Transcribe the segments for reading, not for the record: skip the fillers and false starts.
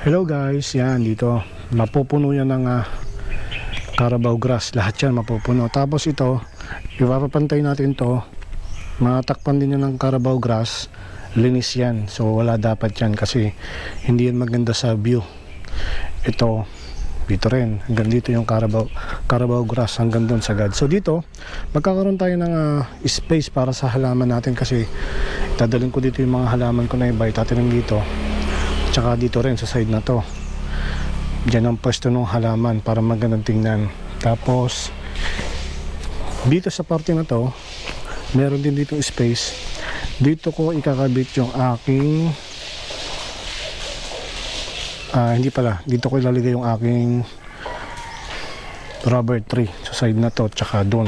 Hello guys, yan dito mapupuno yan ng Carabao grass, lahat yan mapupuno. Tapos ito, ipapapantay natin to, matakpan din yan ng Carabao grass, linis yan, so wala dapat yan kasi hindi yan maganda sa view. Ito, dito rin, hanggang dito yung Carabao grass hanggang doon sa gad. So dito, magkakaroon tayo ng space para sa halaman natin kasi dadalhin ko dito yung mga halaman ko na iba, itatanim dito. Tsaka dito rin sa side na to, dyan ang pwesto ng halaman para magandang tingnan. Tapos dito sa parte na to, meron din dito space. Dito ko ikakabit yung aking hindi pala, dito ko ilalagay yung aking rubber tree sa side na to. Tsaka doon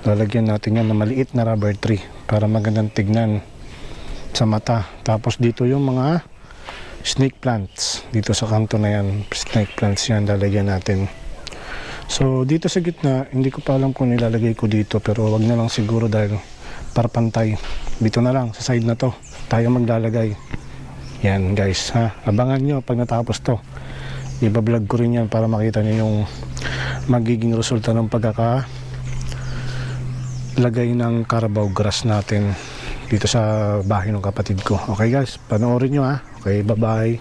lalagyan natin yan na maliit na rubber tree para magandang tignan sa mata. Tapos dito yung mga snake plants, dito sa kanto na yan, snake plants yan lalagyan natin. So dito sa gitna, hindi ko pa alam kung nilalagay ko dito, pero wag na lang siguro dahil para pantay. Dito na lang, sa side na to tayo maglalagay. Yan guys ha, abangan nyo pag natapos to, ibablog ko rin yan para makita nyo yung magiging resulta ng pagkakalagay ng Carabao grass natin dito sa bahay ng kapatid ko. Okay guys, panoorin nyo ha. Okay, bye bye.